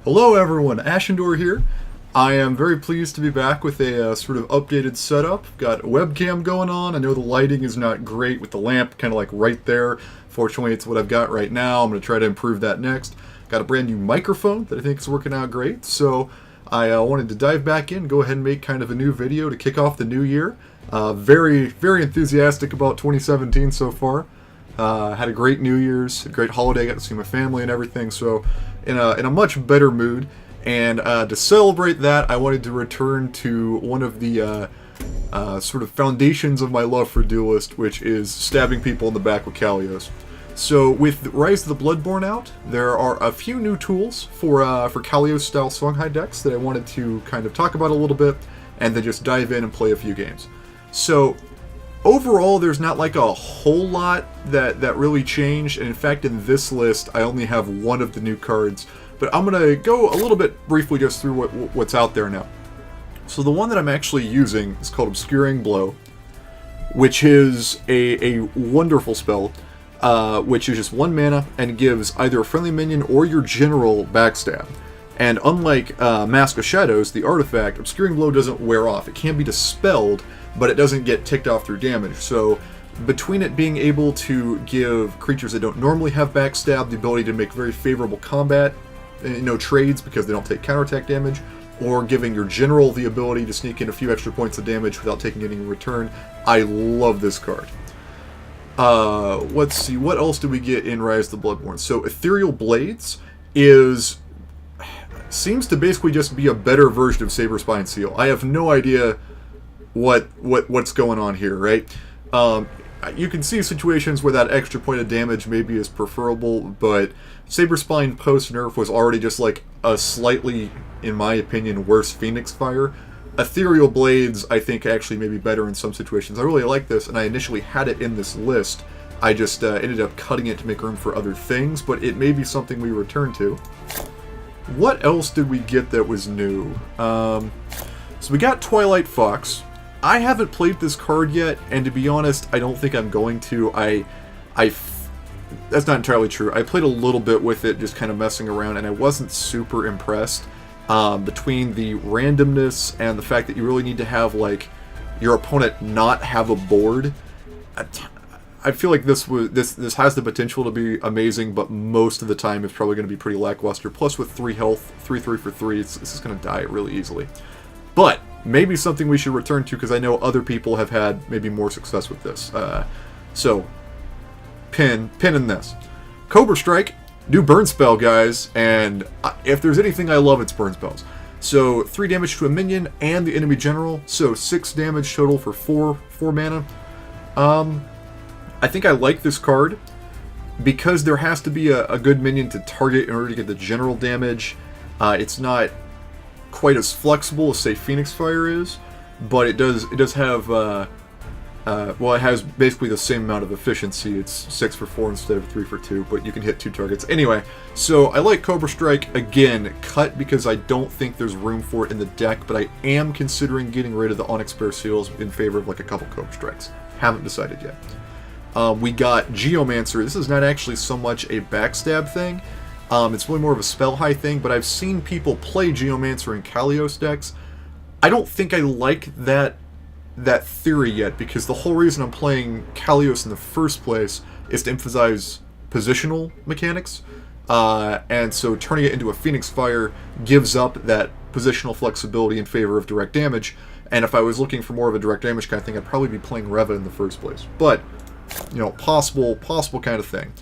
Hello everyone, Ashindor here. I am very pleased to be back with a sort of updated setup. Got a webcam going on. I know the lighting is not great with the lamp kind of like right there. Fortunately, it's what I've got right now. I'm going to try to improve that next. Got a brand new microphone that I think is working out great. So I wanted to dive back in, go ahead and make kind of a new video to kick off the new year. Very enthusiastic about 2017 so far. Had a great New Year's, a great holiday, got to see my family and everything, so in a much better mood. And to celebrate that, I wanted to return to one of the sort of foundations of my love for Duelist, which is stabbing people in the back with Kalios. So with Rise of the Bloodborne out, there are a few new tools for Kalios-style Songhai decks that I wanted to kind of talk about a little bit, and then just dive in and play a few games. So overall, there's not like a whole lot that really changed, and in fact in this list I only have one of the new cards, but I'm going to go a little bit briefly just through what's out there now. So the one that I'm actually using is called Obscuring Blow, which is a wonderful spell, which is just 1 mana and gives either a friendly minion or your general backstab. And unlike Mask of Shadows, the artifact, Obscuring Blow doesn't wear off. It can be dispelled, but it doesn't get ticked off through damage. So between it being able to give creatures that don't normally have backstab the ability to make very favorable combat trades because they don't take counterattack damage, or giving your general the ability to sneak in a few extra points of damage without taking any in return, I love this card. Let's see, what else do we get in Rise of the Bloodborne? So Ethereal Blades seems to basically just be a better version of Saberspine Seal. I have no idea what's going on here, right? You can see situations where that extra point of damage maybe is preferable, but Saberspine post-nerf was already just like a slightly, in my opinion, worse Phoenix Fire. Ethereal Blades, I think, actually may be better in some situations. I really like this, and I initially had it in this list. I just ended up cutting it to make room for other things, but it may be something we return to. What else did we get that was new? So we got Twilight Fox. I haven't played this card yet, and to be honest, I don't think I'm going to. That's not entirely true. I played a little bit with it, just kind of messing around, and I wasn't super impressed. Between the randomness and the fact that you really need to have, like, your opponent not have a board, I feel like this has the potential to be amazing, but most of the time it's probably going to be pretty lackluster. Plus, with 3 health, 3/3 for 3, it's just going to die really easily. But maybe something we should return to, because I know other people have had maybe more success with this. So, pin in this. Cobra Strike, new burn spell, guys, and if there's anything I love, it's burn spells. So, 3 damage to a minion and the enemy general, so 6 damage total for 4 mana. I think I like this card because there has to be a good minion to target in order to get the general damage. It's not quite as flexible as, say, Phoenix Fire is, but it does have well, it has basically the same amount of efficiency. It's 6 for 4 instead of 3 for 2, but you can hit 2 targets. Anyway, so I like Cobra Strike. Again, cut because I don't think there's room for it in the deck, but I am considering getting rid of the Onyx Bear Seals in favor of like a couple Cobra Strikes. Haven't decided yet. We got Geomancer. This is not actually so much a backstab thing. It's really more of a spell high thing, but I've seen people play Geomancer in Kalios decks. I don't think I like that theory yet, because the whole reason I'm playing Kalios in the first place is to emphasize positional mechanics, and so turning it into a Phoenix Fire gives up that positional flexibility in favor of direct damage, and if I was looking for more of a direct damage kind of thing, I'd probably be playing Reva in the first place. But, possible kind of thing.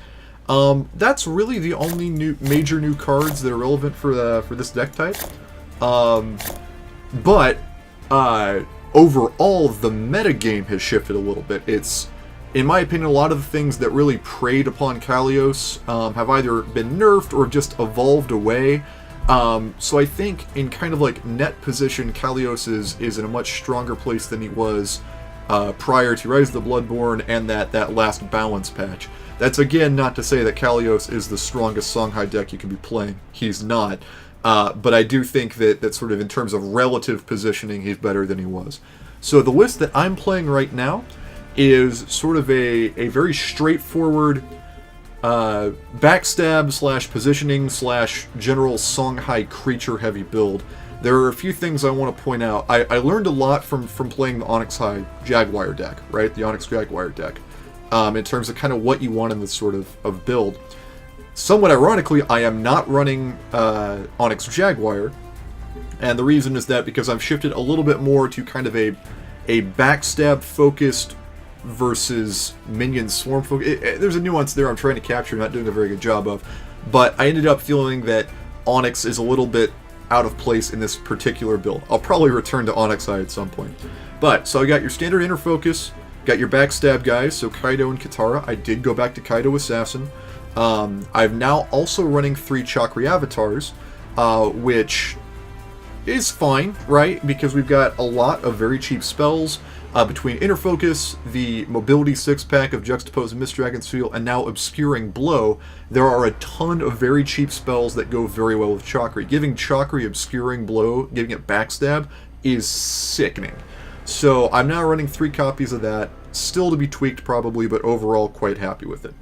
That's really the only major new cards that are relevant for this deck type. But overall, the metagame has shifted a little bit. It's, in my opinion, a lot of the things that really preyed upon Kalios have either been nerfed or just evolved away. So I think in kind of like net position, Kalios is in a much stronger place than he was prior to Rise of the Bloodborne and that last balance patch. That's again not to say that Kalios is the strongest Songhai deck you can be playing. He's not. But I do think that sort of in terms of relative positioning, he's better than he was. So the list that I'm playing right now is sort of a very straightforward backstab slash positioning slash general Songhai creature heavy build. There are a few things I want to point out. I learned a lot from playing the Onyx High Jaguar deck, right? The Onyx Jaguar deck. In terms of kind of what you want in this sort of build. Somewhat ironically, I am not running Onyx Jaguar, and the reason is that because I've shifted a little bit more to kind of a backstab focused versus minion swarm focus. There's a nuance there I'm trying to capture, not doing a very good job of, but I ended up feeling that Onyx is a little bit out of place in this particular build. I'll probably return to Onyx Eye at some point. But, so I got your standard inner focus, got your backstab guys, so Kaido and Katara. I did go back to Kaido Assassin. I'm now also running 3 Chakri avatars, which is fine, right? Because we've got a lot of very cheap spells between Inner Focus, the Mobility 6-pack of Juxtapose and Mist Dragon Seal, and now Obscuring Blow. There are a ton of very cheap spells that go very well with Chakri. Giving Chakri Obscuring Blow, giving it Backstab, is sickening. So I'm now running 3 copies of that. Still to be tweaked probably, but overall quite happy with it.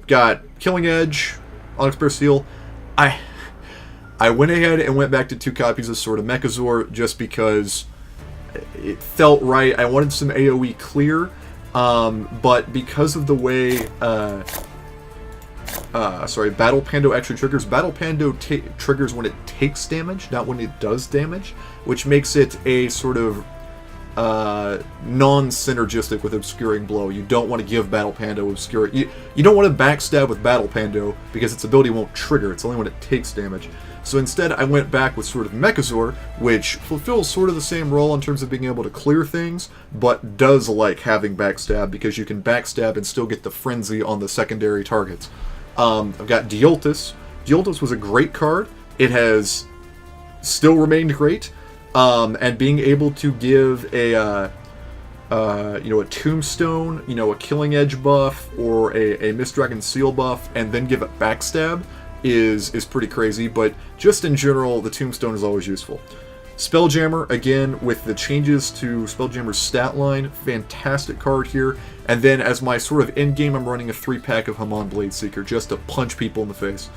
Got Killing Edge, Onyx Bear Seal. I went ahead and went back to 2 copies of Sword of Mechazor just because it felt right. I wanted some AoE clear, but because of the way Battle Pando actually triggers. Battle Pando triggers when it takes damage, not when it does damage, which makes it a sort of non-synergistic with Obscuring Blow. You don't want to give Battle Pando Obscure. You don't want to backstab with Battle Pando because its ability won't trigger. It's only when it takes damage. So instead, I went back with Sword of Mechazor, which fulfills sort of the same role in terms of being able to clear things, but does like having backstab because you can backstab and still get the frenzy on the secondary targets. I've got Dioltus. Dioltus was a great card. It has still remained great. And being able to give a Tombstone, a Killing Edge buff, or a Mist Dragon Seal buff, and then give it Backstab is pretty crazy, but just in general, the Tombstone is always useful. Spelljammer, again, with the changes to Spelljammer's stat line, fantastic card here. And then as my sort of endgame, I'm running a 3-pack of Hamon Bladeseeker just to punch people in the face.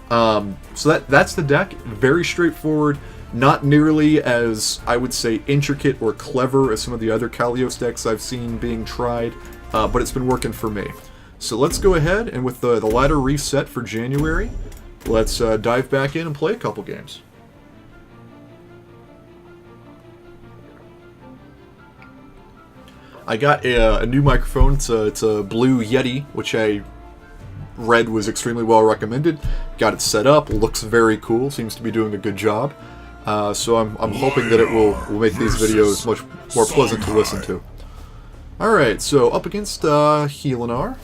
So that's the deck. Very straightforward. Not nearly as, I would say, intricate or clever as some of the other Kalios decks I've seen being tried, but it's been working for me. So let's go ahead, and with the ladder reset for January, let's dive back in and play a couple games. I got a new microphone. It's a Blue Yeti, which I read was extremely well recommended. Got it set up, looks very cool, seems to be doing a good job. So I'm hoping that it will make these videos much more pleasant to listen to. Alright, so up against Helenar.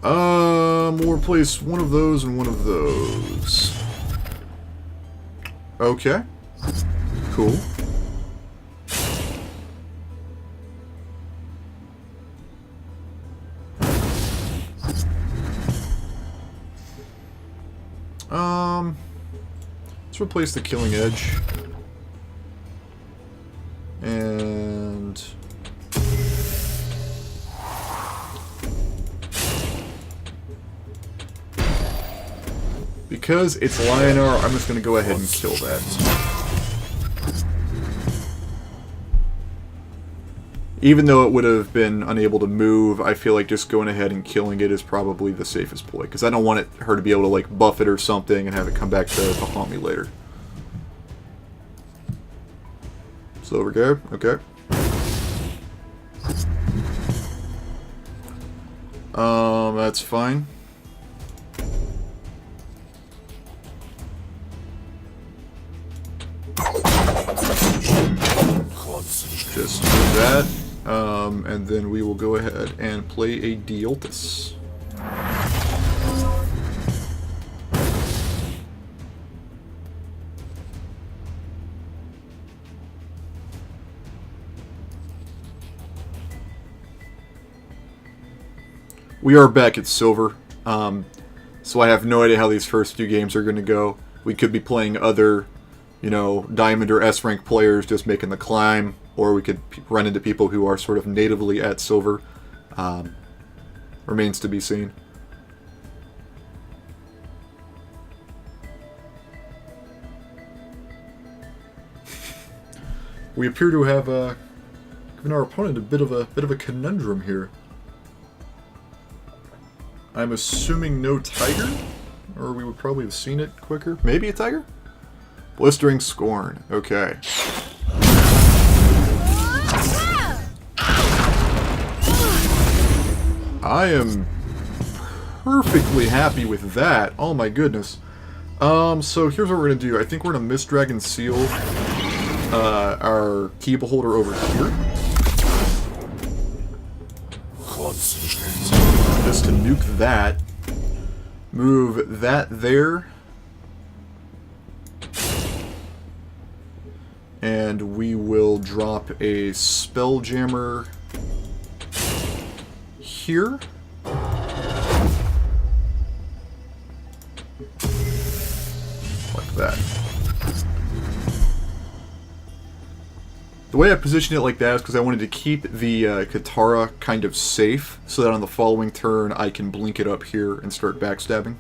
We'll replace one of those and one of those. Okay. Cool. Let's replace the Killing Edge. And because it's Lionar, I'm just going to go ahead and kill that. Even though it would have been unable to move, I feel like just going ahead and killing it is probably the safest play. Because I don't want her to be able to like buff it or something and have it come back to haunt me later. So over there, okay. That's fine. Just do that. And then we will go ahead and play a Dioltus. We are back at Silver, so I have no idea how these first few games are going to go. We could be playing other, Diamond or S-rank players just making the climb, or we could run into people who are sort of natively at Silver, or remains to be seen. We appear to have given our opponent a bit of a conundrum here. I'm assuming no tiger, or we would probably have seen it quicker. Maybe a tiger? Blistering Scorn. Okay. I am perfectly happy with that. Oh my goodness. So here's what we're gonna do. I think we're gonna Mist Dragon Seal our key beholder over here. Just to nuke that. Move that there. And we will drop a Spelljammer here. Like that. The way I positioned it like that is because I wanted to keep the Katara kind of safe, so that on the following turn I can blink it up here and start backstabbing.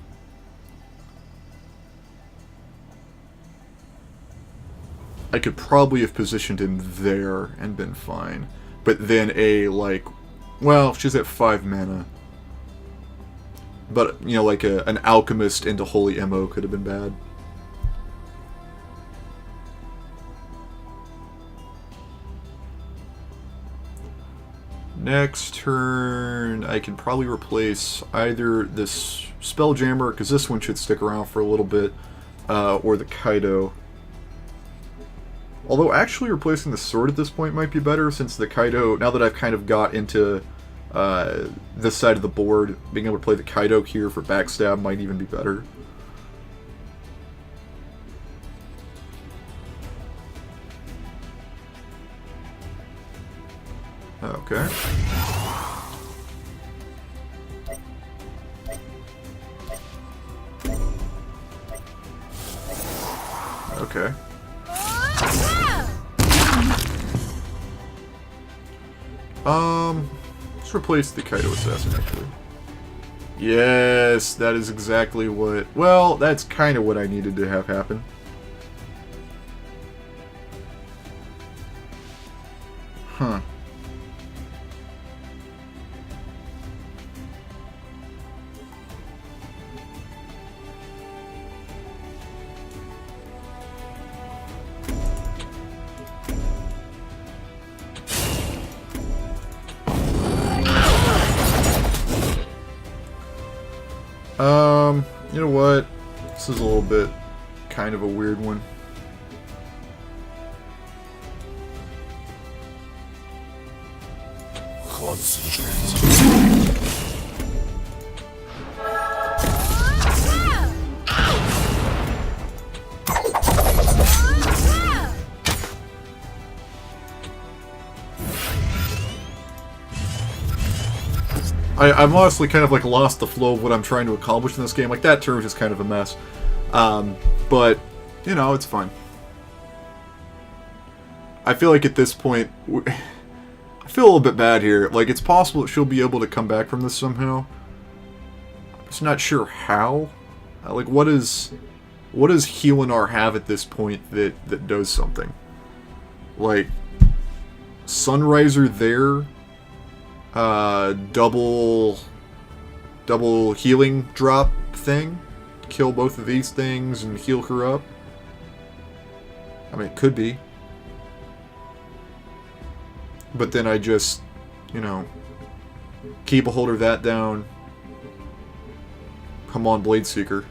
I could probably have positioned him there and been fine. But then well, she's at 5 mana. But, you know, like an Alchemist into Holy Ammo could have been bad. Next turn, I can probably replace either this Spelljammer, because this one should stick around for a little bit, or the Kaido. Although actually replacing the sword at this point might be better, since the Kaido, now that I've kind of got into this side of the board, being able to play the Kaido here for backstab might even be better. Okay. Okay. Let's replace the Kaido Assassin, actually. Yes, that is exactly what... Well, that's kind of what I needed to have happen. Huh. You know what? This is a little bit kind of a weird one. I've honestly kind of like lost the flow of what I'm trying to accomplish in this game. Like, that turn was just kind of a mess. But, you know, it's fine. I feel like at this point, I feel a little bit bad here. Like, it's possible that she'll be able to come back from this somehow. I'm just not sure how. Like, what does Helinar have at this point that does something? Like, Sunriser there... double healing drop thing. Kill both of these things and heal her up. I mean, it could be. But then I just, you know, key beholder that down. Come on, Bladeseeker.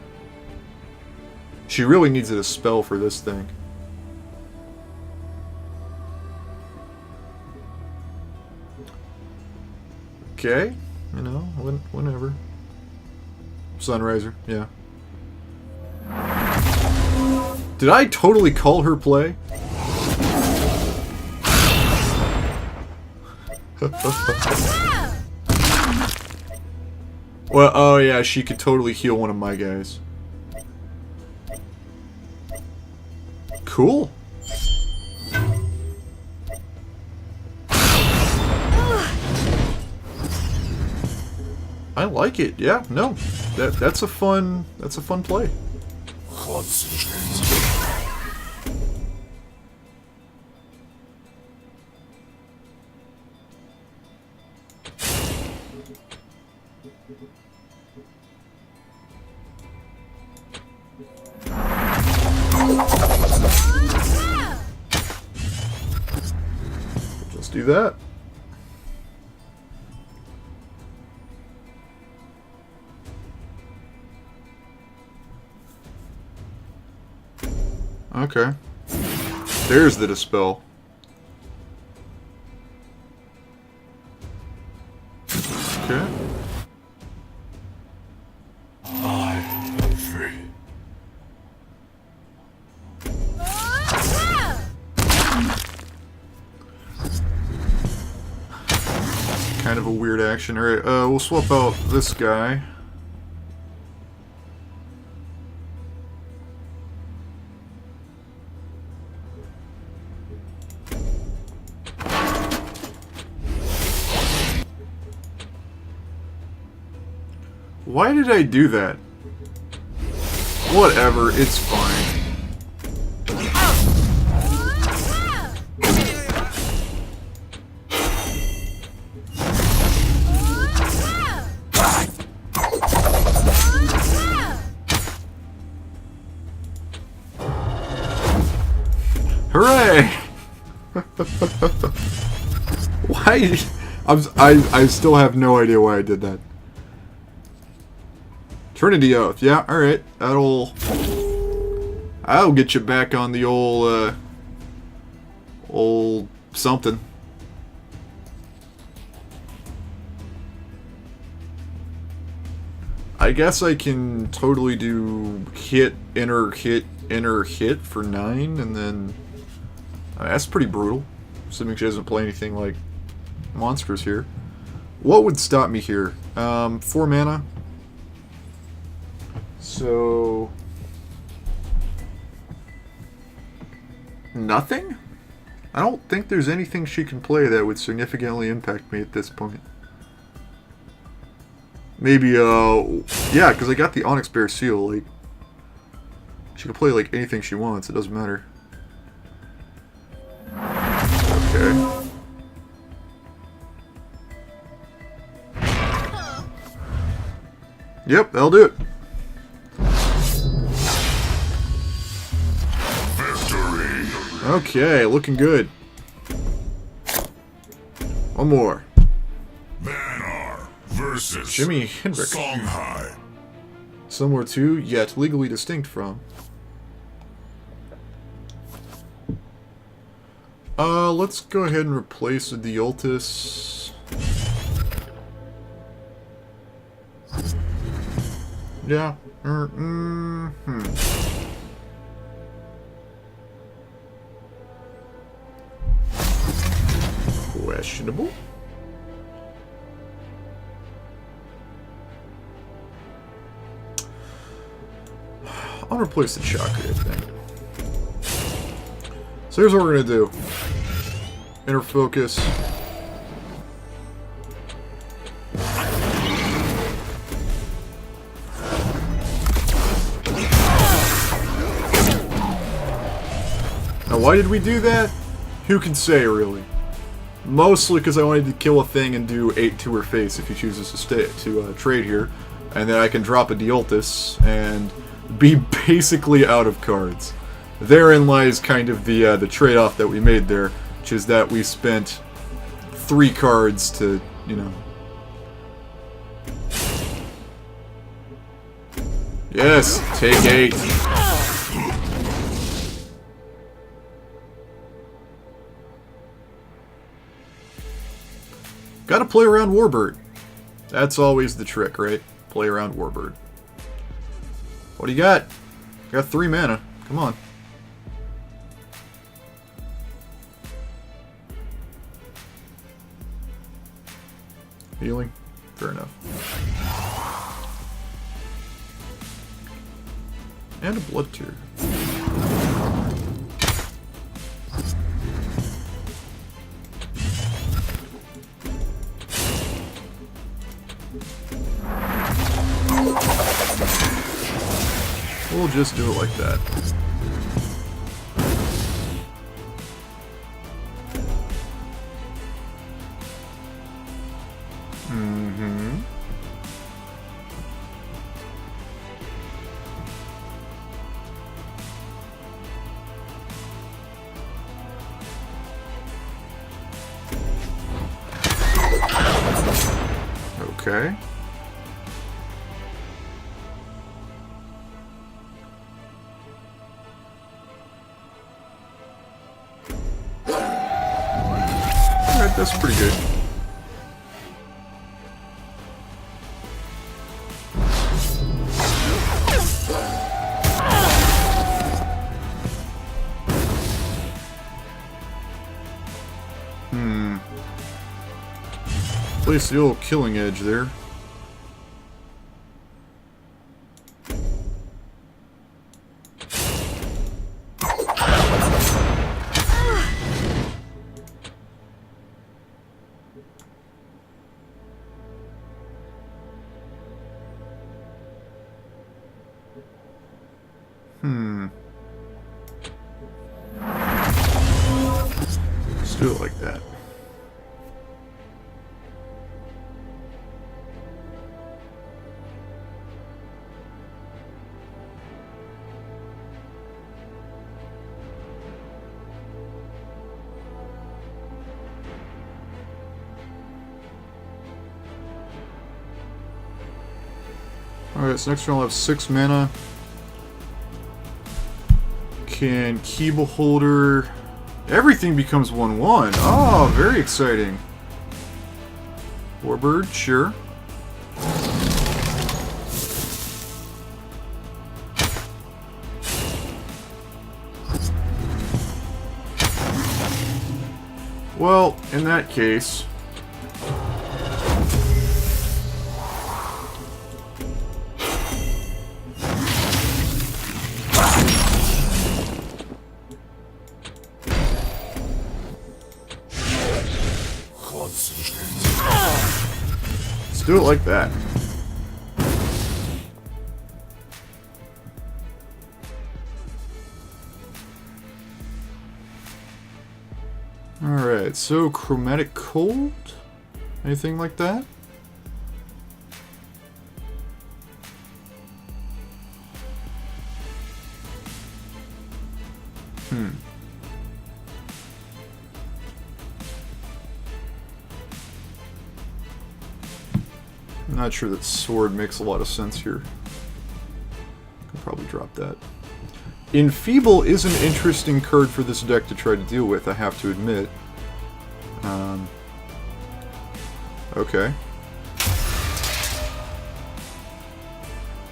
She really needs a spell for this thing. Okay, you know, whenever. Sunriser, yeah. Did I totally call her play? Well, oh yeah, she could totally heal one of my guys. Cool. I like it. Yeah, no. That's a fun play. Concentrate. Just do that. Okay. There's the dispel. Okay. I am free. Kind of a weird action. Alright, we'll swap out this guy. Why did I do that? Whatever, it's fine. Hooray! Why? I still have no idea why I did that. Trinity Oath, yeah, alright. I'll get you back on the old something. I guess I can totally do hit, enter, hit for 9, and then... that's pretty brutal. Assuming she doesn't play anything like monsters here. What would stop me here? 4 mana. So... nothing? I don't think there's anything she can play that would significantly impact me at this point. Maybe, yeah, because I got the Onyx Bear Seal, like... she can play, like, anything she wants, it doesn't matter. Okay. Yep, that'll do it. Okay, looking good. One more. Manar versus Jimi Hendrix. Songhai. Similar to, yet legally distinct from. Let's go ahead and replace the Ultis. Yeah. Questionable. I'll replace the Chakra, I think. So here's what we're gonna do. Inner focus. Now why did we do that? Who can say, really? Mostly because I wanted to kill a thing and do 8 to her face if he chooses to trade here. And then I can drop a Deoltis and be basically out of cards. Therein lies kind of the trade-off that we made there, which is that we spent 3 cards to, you know... Yes, take 8. Gotta play around Warbird. That's always the trick, right? Play around Warbird. What do you got? I got 3 mana. Come on. Healing? Fair enough. And a Blood Tear. just do it like that. Mm-hmm. Okay. Alright, that's pretty good. Place the old killing edge there. Let's do it like that. Alright, so next turn I'll have 6 mana. Can Keyble Holder... Everything becomes 1/1. Oh, very exciting. Warbird, sure. Well, in that case... let's do it like that. Alright, so Chromatic Cold? Anything like that? I'm not sure that Sword makes a lot of sense here. I'll probably drop that. Enfeeble is an interesting card for this deck to try to deal with, I have to admit. Okay.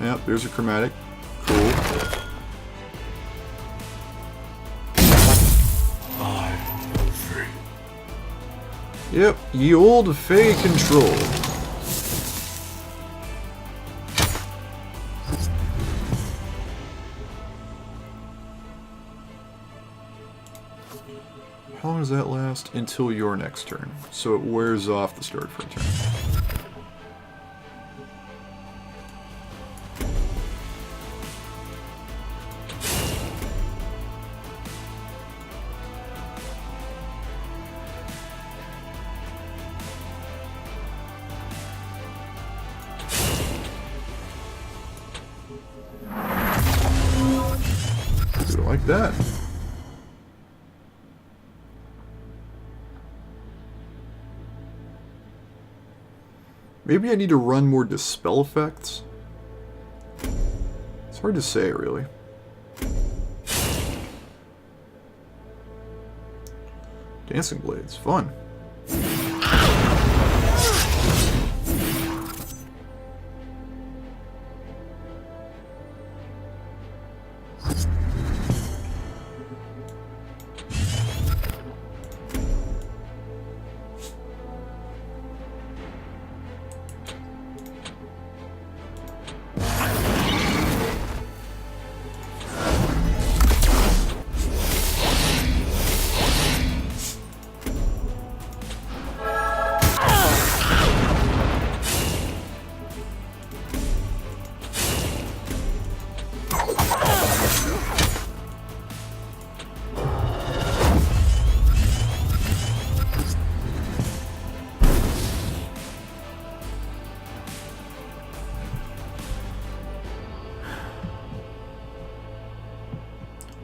Yep, there's a Chromatic. Cool. Yep, ye old Fey Control. How long does that last? Until your next turn. So it wears off the start for a turn. Do it like that. Maybe I need to run more Dispel effects? It's hard to say, really. Dancing Blades, fun.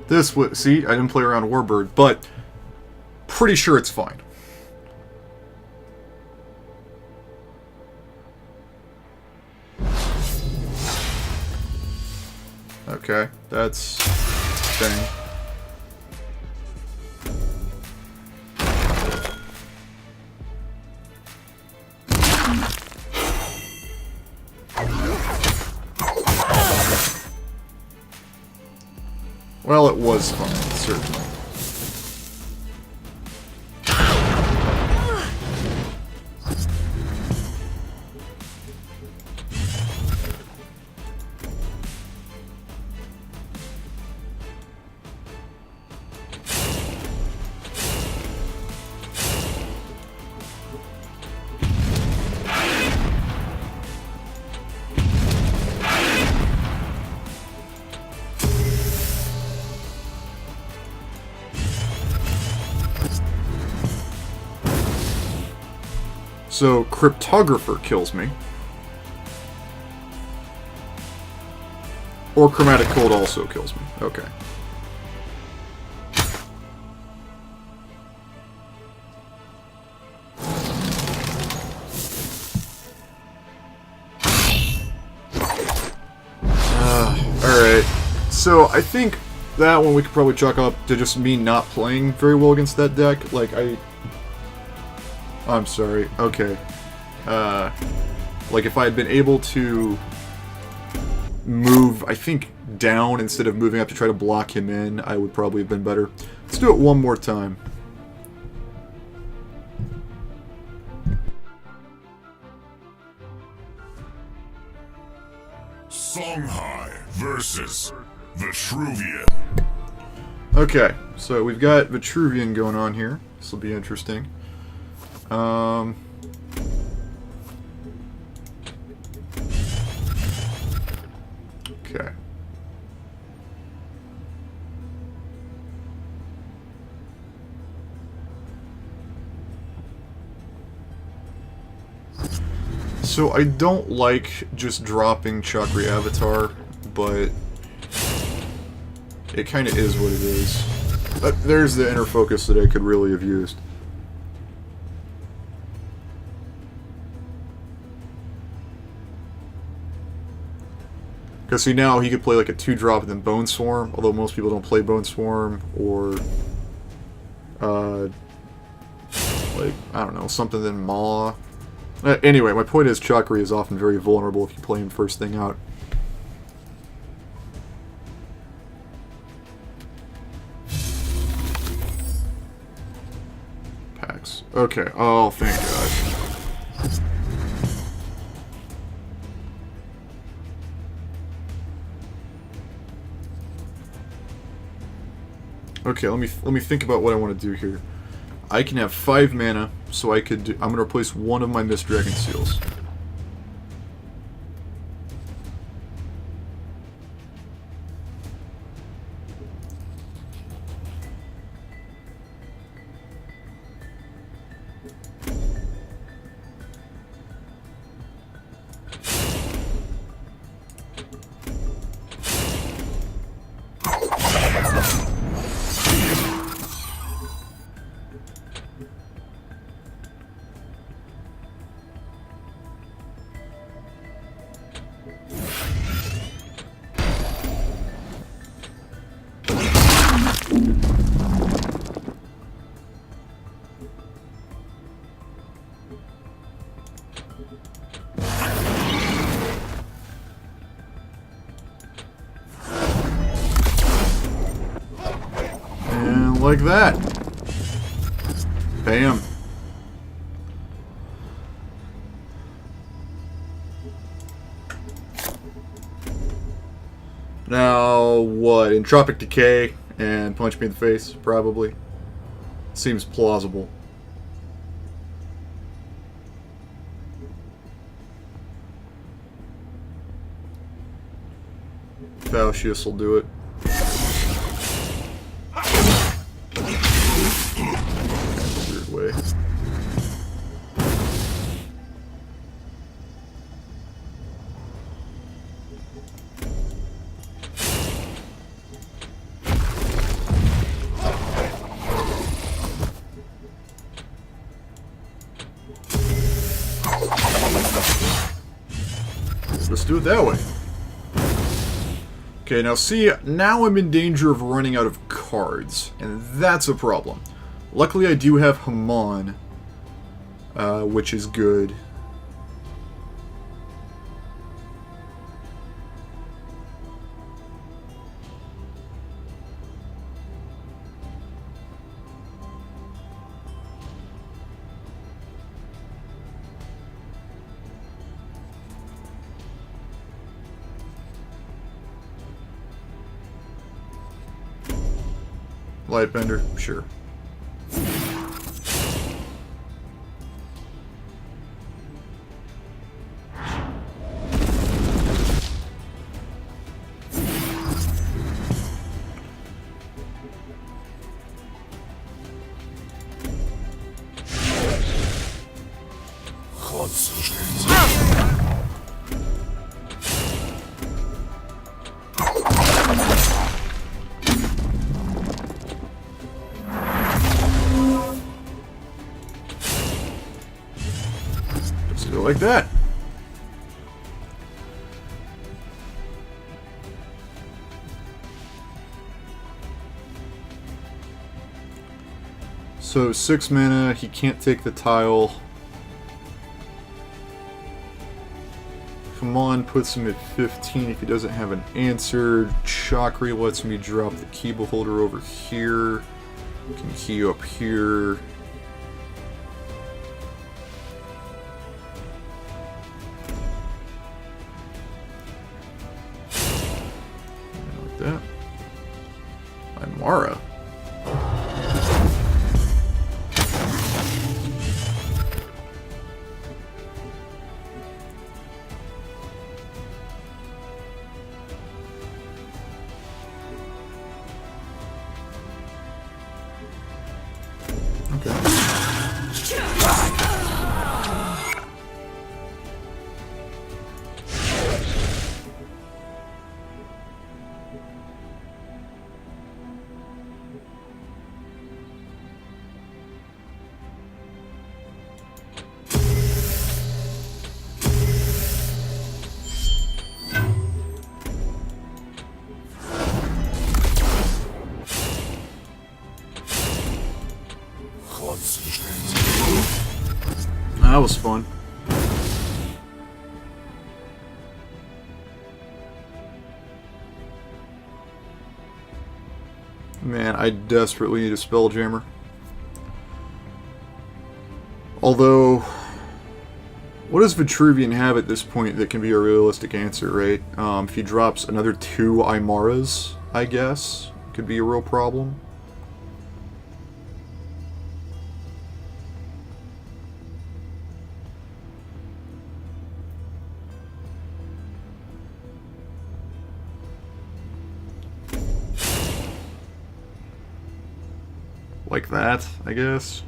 This was... See, I didn't play around Warbird, but pretty sure it's fine. Okay, that's... Dang. Well, it was fun, certainly. So, Cryptographer kills me. Or Chromatic Cold also kills me. Okay. Alright. So, I think that one we could probably chalk up to just me not playing very well against that deck. Like, I'm sorry. Okay. Like, if I had been able to move, I think, down instead of moving up to try to block him in, I would probably have been better. Let's do it one more time. Songhai versus Vitruvian. Okay, so we've got Vitruvian going on here. This will be interesting. Okay. So I don't like just dropping Chakri Avatar, but it kind of is what it is. There's the inner focus that I could really have used. Because see, now he could play like a 2-drop and then Bone Swarm, although most people don't play Bone Swarm, or like, I don't know, something than Maw. Anyway, my point is Chakri is often very vulnerable if you play him first thing out. Packs. Okay, oh, thank God. Okay, let me think about what I want to do here. I can have 5 mana, so I could do, I'm going to replace one of my Mist Dragon Seals. Like that. Bam. Now, what? Entropic Decay and punch me in the face, probably. Seems plausible. Fauscius will do it. Way. let's do it that way. Okay, now see, now I'm in danger of running out of cards, and that's a problem. Luckily I do have Haman, which is good. Lightbender, sure. Like that. So 6 mana, he can't take the tile. Haman puts him at 15 if he doesn't have an answer. Chakri lets me drop the key beholder over here. Can key up here. That. Imara. Okay. That was fun. Man, I desperately need a Spelljammer. Although, what does Vitruvian have at this point that can be a realistic answer, right? If he drops another 2 Imaras, I guess, could be a real problem. Like that, I guess.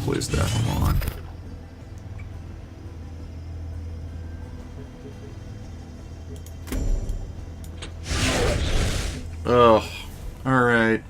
Place that one on. Oh, alright.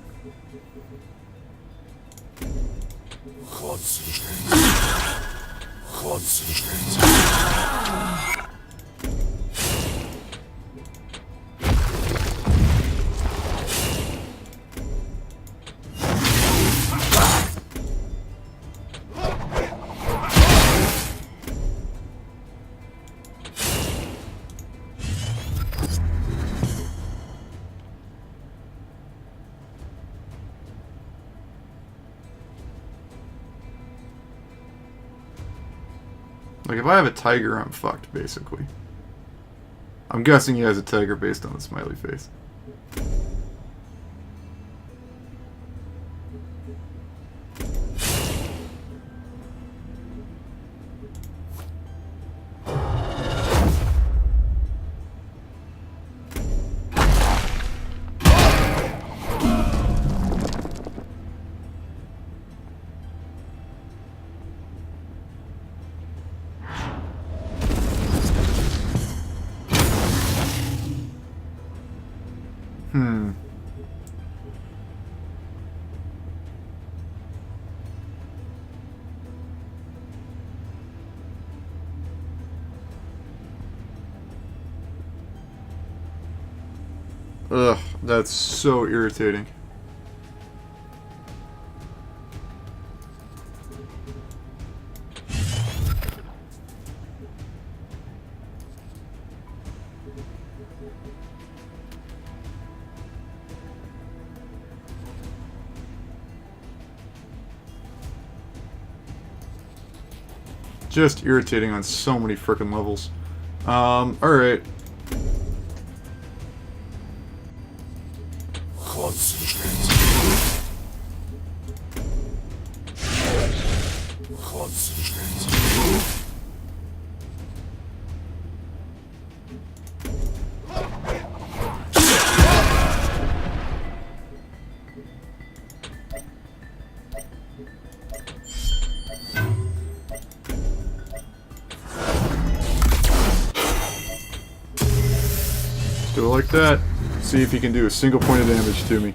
Like, if I have a tiger, I'm fucked, basically. I'm guessing he has a tiger based on the smiley face. Ugh, that's so irritating. Just irritating on so many frickin' levels. Alright. Do it like that. See if he can do a single point of damage to me.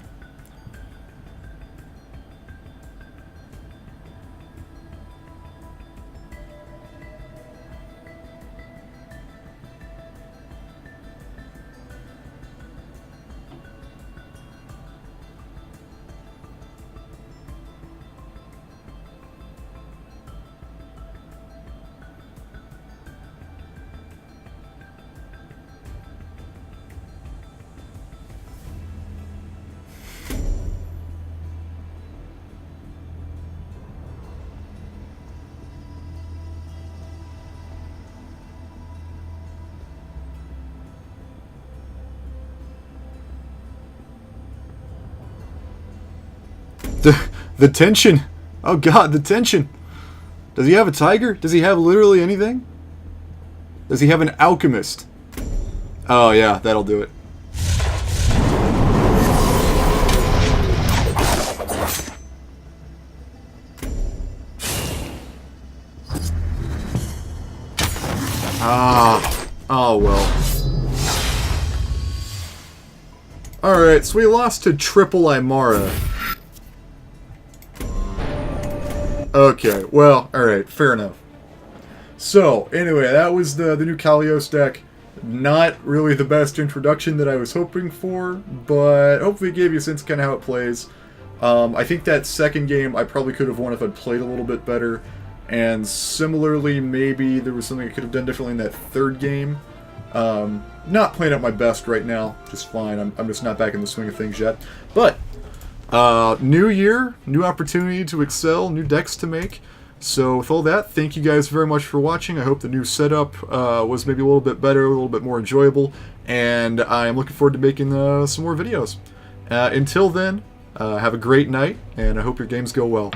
The tension. Oh god, the tension. Does he have a tiger? Does he have literally anything? Does he have an alchemist? Oh yeah, that'll do it. Ah. Oh well. Alright, so we lost to Triple Imara. Okay, well, alright, fair enough. So, anyway, that was the new Kalios deck. Not really the best introduction that I was hoping for, but hopefully it gave you a sense of kind of how it plays. I think that second game I probably could have won if I'd played a little bit better, and similarly, maybe there was something I could have done differently in that third game. Not playing at my best right now, just fine. I'm just not back in the swing of things yet. But new year, new opportunity to excel, new decks to make. So with all that, thank you guys very much for watching. I hope the new setup was maybe a little bit better, a little bit more enjoyable, and I'm looking forward to making some more videos. Until then, have a great night, and I hope your games go well.